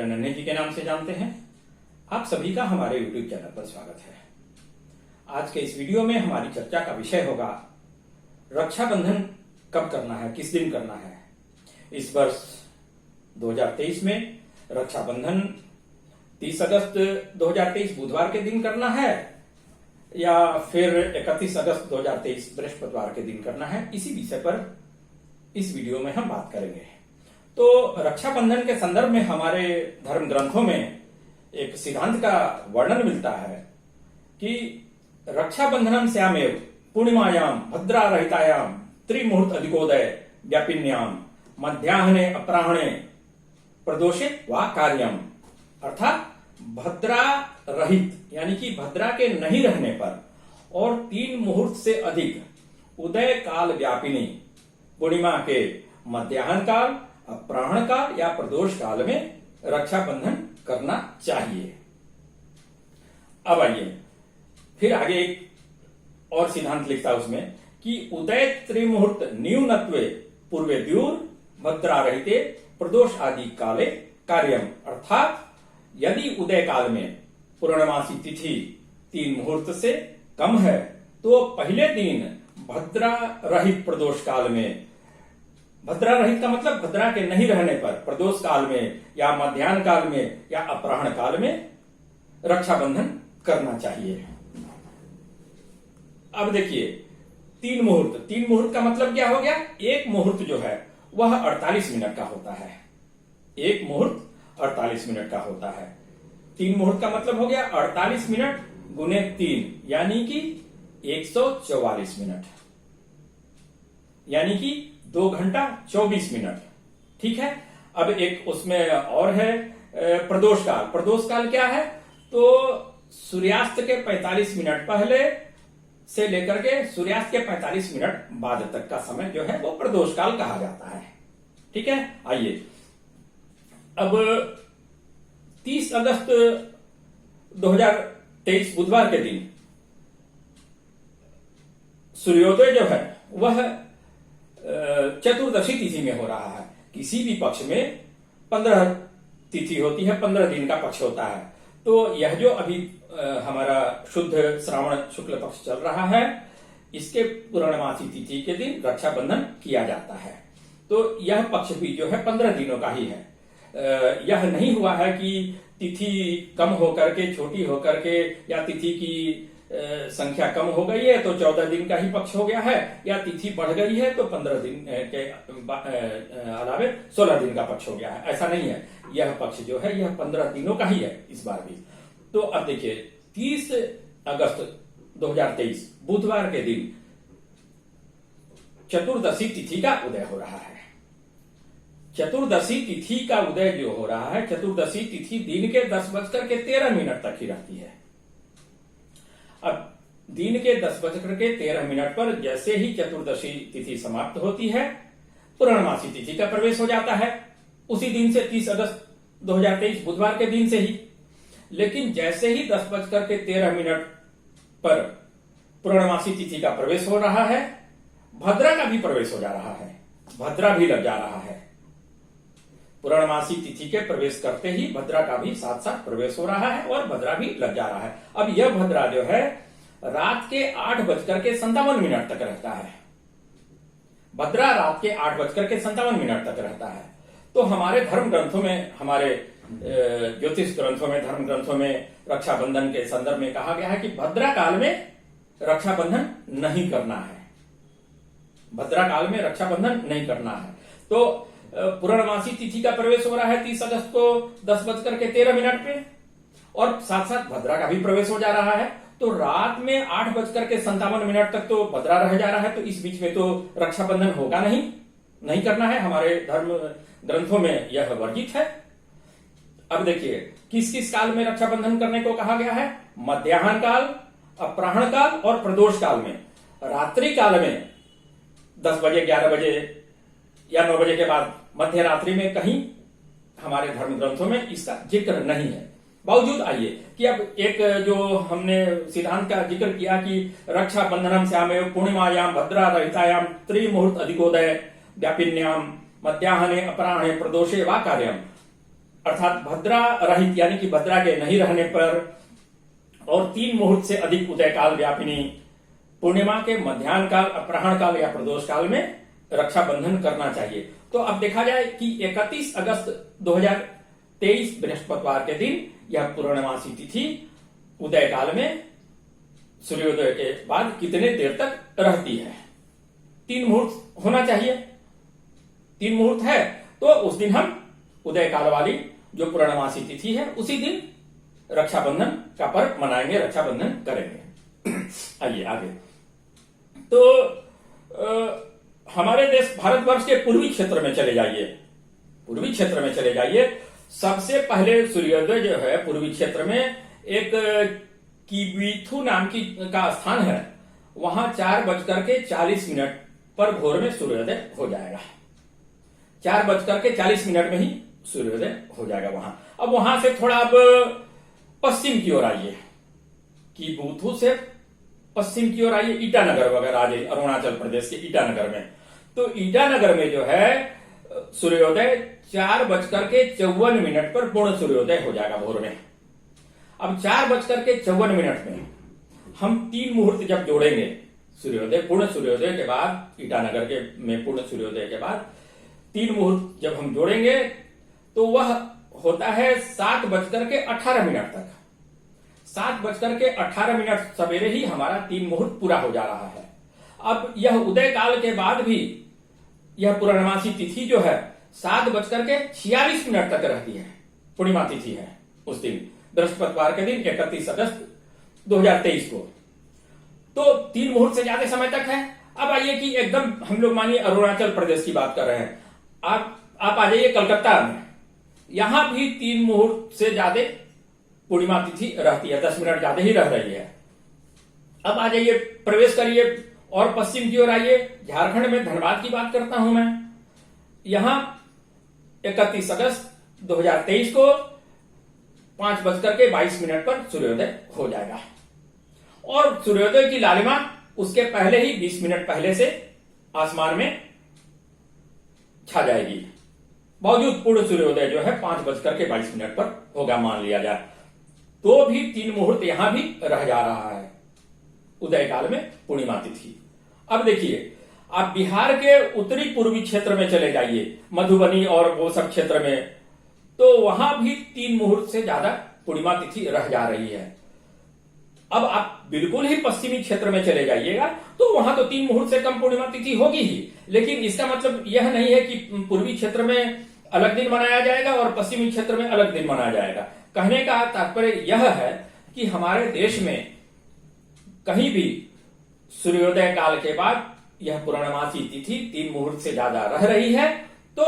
नन्हे जी के नाम से जानते हैं। आप सभी का हमारे YouTube चैनल पर स्वागत है। आज के इस वीडियो में हमारी चर्चा का विषय होगा रक्षाबंधन कब करना है, किस दिन करना है। इस वर्ष 2023 में रक्षाबंधन 30 अगस्त 2023 बुधवार के दिन करना है या फिर 31 अगस्त 2023 बृहस्पतिवार के दिन करना है। इसी विषय पर इस वीडियो में हम बात करेंगे। तो रक्षाबंधन के संदर्भ में हमारे धर्म ग्रंथों में एक सिद्धांत का वर्णन मिलता है कि रक्षाबंधनम श्यामेव पूर्णिमायाम भद्रारहितायाम त्रिमुहूर्त अधिकोदय व्यापिन्याम मध्याह्ने अपराह्ने प्रदोषे वा कार्यम, अर्थात भद्रा रहित यानी कि भद्रा के नहीं रहने पर और 3 मुहूर्त से अधिक उदय काल व्यापिनी पूर्णिमा के मध्याह्न काल, अपराह्न काल या प्रदोष काल में रक्षाबंधन करना चाहिए। अब आइए फिर आगे एक और सिद्धांत लिखता है उसमें कि उदय त्रिमुहूर्त न्यूनत्वे पूर्वे द्यूर भद्रा रहते प्रदोष आदि काले कार्यम, अर्थात यदि उदय काल में पूर्णमासी तिथि 3 मुहूर्त से कम है तो पहले दिन भद्रा रहित प्रदोष काल में, भद्रा रहित का मतलब भद्रा के नहीं रहने पर प्रदोष काल में या मध्याह्न काल में या अपराह्न काल में रक्षाबंधन करना चाहिए। अब देखिए 3 मुहूर्त का मतलब क्या हो गया? एक मुहूर्त जो है वह 48 मिनट का होता है। एक मुहूर्त 48 मिनट का होता है। 3 मुहूर्त का मतलब हो गया 48 मिनट गुने 3 यानी कि 144 मिनट, यानी कि 2 घंटा 24 मिनट। ठीक है। अब एक उसमें और है प्रदोष काल। प्रदोष काल क्या है? तो सूर्यास्त के 45 मिनट पहले से लेकर के सूर्यास्त के 45 मिनट बाद तक का समय जो है वो प्रदोष काल कहा जाता है। ठीक है। आइए अब 30 अगस्त 2023 बुधवार के दिन सूर्योदय जो है वह चतुर्दशी तिथि में हो रहा है। किसी भी पक्ष में 15 तिथि होती है, 15 दिन का पक्ष होता है। तो यह जो अभी हमारा शुद्ध श्रावण शुक्ल पक्ष चल रहा है, इसके पूर्णमासी तिथि के दिन रक्षाबंधन किया जाता है। तो यह पक्ष भी जो है 15 दिनों का ही है। यह नहीं हुआ है कि तिथि कम होकर के, छोटी होकर के या तिथि की संख्या कम हो गई है तो 14 दिन का ही पक्ष हो गया है, या तिथि बढ़ गई है तो 15 दिन के अलावे 16 दिन का पक्ष हो गया है। ऐसा नहीं है। यह पक्ष जो है यह 15 दिनों का ही है इस बार भी। तो अब देखिए 30 अगस्त 2023 बुधवार के दिन चतुर्दशी तिथि का उदय हो रहा है। चतुर्दशी तिथि का उदय जो हो रहा है, चतुर्दशी तिथि दिन के 10:13 तक ही रहती है। अब दिन के 10:13 पर जैसे ही चतुर्दशी तिथि समाप्त होती है, पूर्णमासी तिथि का प्रवेश हो जाता है उसी दिन से, 30 अगस्त 2023 बुधवार के दिन से ही। लेकिन जैसे ही 10:13 पर पूर्णमासी तिथि का प्रवेश हो रहा है, भद्रा का भी प्रवेश हो जा रहा है, भद्रा भी लग जा रहा है। पूर्णमासी तिथि के प्रवेश करते ही भद्रा का भी साथ साथ प्रवेश हो रहा है और भद्रा भी लग जा रहा है। अब यह भद्रा जो है रात के 8:57 तक रहता है। भद्रा रात के 8:57 तक रहता है। तो हमारे धर्म ग्रंथों में, हमारे ज्योतिष ग्रंथों में, धर्म ग्रंथों में रक्षाबंधन के संदर्भ में कहा गया है कि भद्रा काल में रक्षाबंधन नहीं करना है। भद्रा काल में रक्षाबंधन नहीं करना है। तो पूर्णमासी तिथि का प्रवेश हो रहा है 30 अगस्त को 10:13 पे और साथ साथ भद्रा का भी प्रवेश हो जा रहा है। तो रात में 8:57 तक तो भद्रा रह जा रहा है। तो इस बीच में तो रक्षाबंधन होगा नहीं करना है। हमारे धर्म ग्रंथों में यह वर्जित है। अब देखिए किस किस काल में रक्षाबंधन करने को कहा गया है? मध्याह्न काल, अपराह्न काल और प्रदोष काल में। रात्रि काल में 10 बजे, 11 बजे या 9 बजे के बाद मध्य रात्रि में कहीं हमारे धर्म ग्रंथों में इसका जिक्र नहीं है। बावजूद आइए कि अब एक जो हमने सिद्धांत का जिक्र किया कि रक्षाबंधनम श्यामेव पूर्णिमायाम भद्रा रहितायाम त्रिमुहूर्त अधिकोदय व्यापिन्याम मध्याह्ने अपराह्ने प्रदोषे वा कार्यम, अर्थात भद्रा रहित यानी कि भद्रा के नहीं रहने पर और 3 मुहूर्त से अधिक उदय काल व्यापिनी पूर्णिमा के मध्याह्न काल, अपराह्न काल या प्रदोष काल में रक्षाबंधन करना चाहिए। तो अब देखा जाए कि 31 अगस्त 2023 बृहस्पतिवार के दिन यह पूर्णमासी तिथि उदय काल में सूर्योदय के बाद कितने देर तक रहती है। 3 मुहूर्त होना चाहिए। 3 मुहूर्त है तो उस दिन हम उदय काल वाली जो पूर्णमासी तिथि है उसी दिन रक्षाबंधन का पर्व मनाएंगे, रक्षाबंधन करेंगे। आइए आगे। तो हमारे देश भारतवर्ष के पूर्वी क्षेत्र में चले जाइए। पूर्वी क्षेत्र में चले जाइए। सबसे पहले सूर्योदय जो है पूर्वी क्षेत्र में एक किबीथू नाम की का स्थान है, वहां 4:40 पर भोर में सूर्योदय हो जाएगा। 4:40 में ही सूर्योदय हो जाएगा वहां। अब वहां से थोड़ा अब पश्चिम की ओर आइए, किबीथू से पश्चिम की ओर आइए, ईटानगर वगैरह आ जाइए, अरुणाचल प्रदेश के ईटानगर में। तो ईटानगर में जो है सूर्योदय 4:54 पर पूर्ण सूर्योदय हो जाएगा भोर में। अब 4:54 में हम 3 मुहूर्त जब जोड़ेंगे सूर्योदय, पूर्ण सूर्योदय के बाद, ईटानगर के में पूर्ण सूर्योदय के बाद 3 मुहूर्त जब हम जोड़ेंगे तो वह होता है 7:18 तक। 7:18 सवेरे ही हमारा 3 मुहूर्त पूरा हो जा रहा है। अब यह उदय काल के बाद भी यह पूर्णमासी तिथि जो है 7:46 तक रहती है। पूर्णिमा तिथि है उस दिन, बृहस्पतिवार के दिन 31 अगस्त 2023 को। तो 3 मुहूर्त से ज्यादा समय तक है। अब आइए कि एकदम हम लोग मानिए अरुणाचल प्रदेश की बात कर रहे हैं, आप आ जाइए कलकत्ता में, यहां भी 3 मुहूर्त से ज्यादा पूर्णिमा तिथि रहती है, 10 मिनट ज्यादा ही रह रही है। अब आ जाइए, प्रवेश करिए और पश्चिम की ओर आइए। झारखंड में धनबाद की बात करता हूं मैं। यहां 31 अगस्त 2023 को 5:22 पर सूर्योदय हो जाएगा और सूर्योदय की लालिमा उसके पहले ही 20 मिनट पहले से आसमान में छा जाएगी। बावजूद पूर्ण सूर्योदय जो है 5:22 पर होगा मान लिया जाए, तो भी 3 मुहूर्त यहां भी रह जा रहा है उदय काल में पूर्णिमा तिथि। अब देखिए, आप बिहार के उत्तरी पूर्वी क्षेत्र में चले जाइए, मधुबनी और वो सब क्षेत्र में, तो वहां भी 3 मुहूर्त से ज्यादा पूर्णिमा तिथि रह जा रही है। अब आप बिल्कुल ही पश्चिमी क्षेत्र में चले जाइएगा तो वहां तो 3 मुहूर्त से कम पूर्णिमा तिथि होगी ही, लेकिन इसका मतलब यह नहीं है कि पूर्वी क्षेत्र में अलग दिन मनाया जाएगा और पश्चिमी क्षेत्र में अलग दिन मनाया जाएगा। कहने का तात्पर्य यह है कि हमारे देश में कहीं भी सूर्योदय काल के बाद यह पूर्णमासी तिथि 3 मुहूर्त से ज्यादा रह रही है तो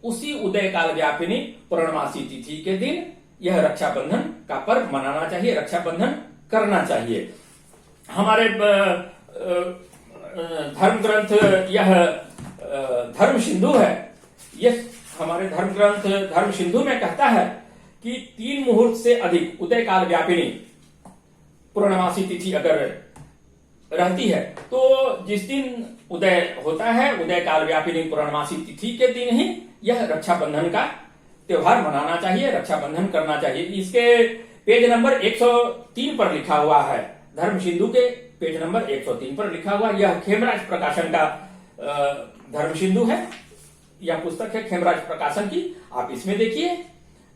उसी उदय काल व्यापिनी पूर्णमासी तिथि के दिन यह रक्षाबंधन का पर्व मनाना चाहिए, रक्षाबंधन करना चाहिए। हमारे धर्म ग्रंथ यह धर्म सिंधु है, यह हमारे धर्म ग्रंथ धर्म सिंधु में कहता है कि 3 मुहूर्त से अधिक उदय काल व्यापिनी पूर्णमासी तिथि अगर रहती है तो जिस दिन उदय होता है, उदय काल व्यापिनी पूर्णमासी तिथि के दिन ही यह रक्षाबंधन का त्योहार मनाना चाहिए, रक्षाबंधन करना चाहिए। इसके पेज नंबर 103 पर लिखा हुआ है, धर्म सिंधु के पेज नंबर 103 पर लिखा हुआ। यह खेमराज प्रकाशन का धर्म सिंधु है, यह पुस्तक है खेमराज प्रकाशन की। आप इसमें देखिए,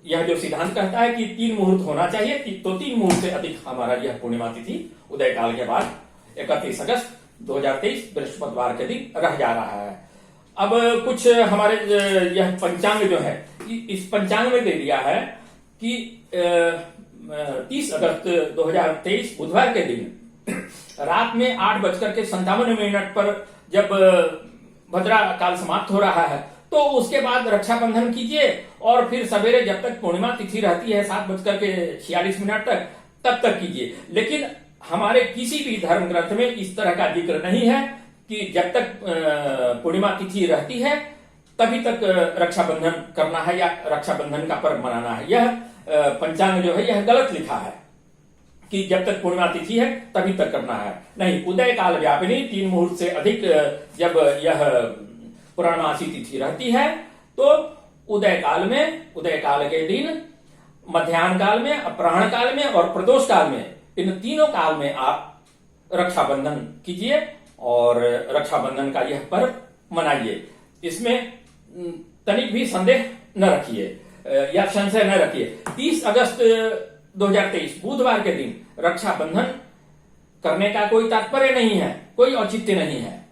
यह जो सिद्धांत कहता है कि 3 मुहूर्त होना चाहिए, तो 3 मुहूर्त से अधिक हमारा यह पूर्णिमा तिथि उदय काल के बाद 31 अगस्त 2023 बृहस्पतिवार के दिन रह जा रहा है। अब कुछ हमारे यह पंचांग जो है, इस पंचांग में दे दिया है कि 30 अगस्त 2023 बुधवार के दिन रात में 8:57 पर जब भद्रा काल समाप्त हो रहा है तो उसके बाद रक्षाबंधन कीजिए और फिर सवेरे जब तक पूर्णिमा तिथि रहती है 7:46 तक, तब तक कीजिए। लेकिन हमारे किसी भी धर्म ग्रंथ में इस तरह का जिक्र नहीं है कि जब तक पूर्णिमा तिथि रहती है तभी तक रक्षाबंधन करना है या रक्षाबंधन का पर्व मनाना है। यह पंचांग जो है यह गलत लिखा है कि जब तक पूर्णिमा तिथि है तभी तक करना है। नहीं, उदय काल व्यापिनी 3 मुहूर्त से अधिक जब यह पूर्णमासी तिथि रहती है तो उदय काल के दिन, मध्याह्न काल में, अपराह्न काल में और प्रदोष काल में, इन तीनों काल में आप रक्षाबंधन कीजिए और रक्षाबंधन का यह पर्व मनाइए। इसमें तनिक भी संदेह न रखिए या संशय न रखिए। 30 अगस्त 2023 बुधवार के दिन रक्षाबंधन करने का कोई तात्पर्य नहीं है, कोई औचित्य नहीं है।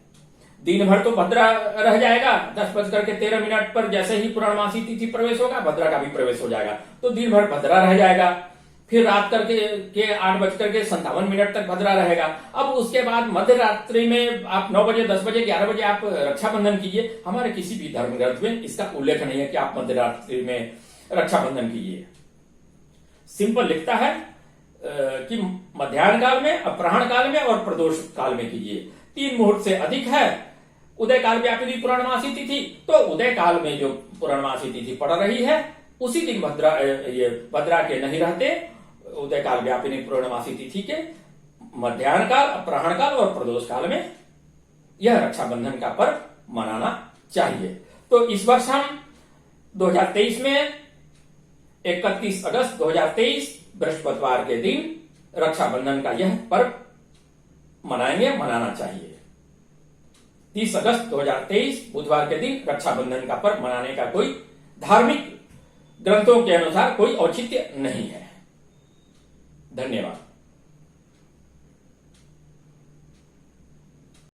दिन भर तो भद्रा रह जाएगा, 10:13 पर जैसे ही पूर्णमासी तिथि प्रवेश होगा, भद्रा का भी प्रवेश हो जाएगा, तो दिन भर भद्रा रह जाएगा। फिर रात के 8:57 तक भद्रा रहेगा। अब उसके बाद मध्य रात्रि में आप 9 बजे, 10 बजे, 11 बजे आप रक्षाबंधन कीजिए। हमारे किसी भी धर्म ग्रंथ में इसका उल्लेख नहीं है कि आप मध्य रात्रि में रक्षाबंधन कीजिए। सिंपल लिखता है कि मध्याह्न काल में, अपराह्न काल में और प्रदोष काल में कीजिए। 3 मुहूर्त से अधिक है उदय काल व्यापिनी पूर्णमासी तिथि, तो उदय काल में जो पूर्णमासी तिथि पड़ रही है उसी दिन भद्रा के नहीं रहते, उदय काल व्यापिनी पूर्णमासी तिथि के मध्याह्न काल, अपराह्न काल और प्रदोष काल में यह रक्षाबंधन का पर्व मनाना चाहिए। तो इस वर्ष हम 2023 में 31 अगस्त 2023 बृहस्पतिवार के दिन रक्षाबंधन का यह पर्व मनाना चाहिए। 30 अगस्त 2023 बुधवार के दिन रक्षाबंधन का पर्व मनाने का कोई धार्मिक ग्रंथों के अनुसार कोई औचित्य नहीं है। धन्यवाद।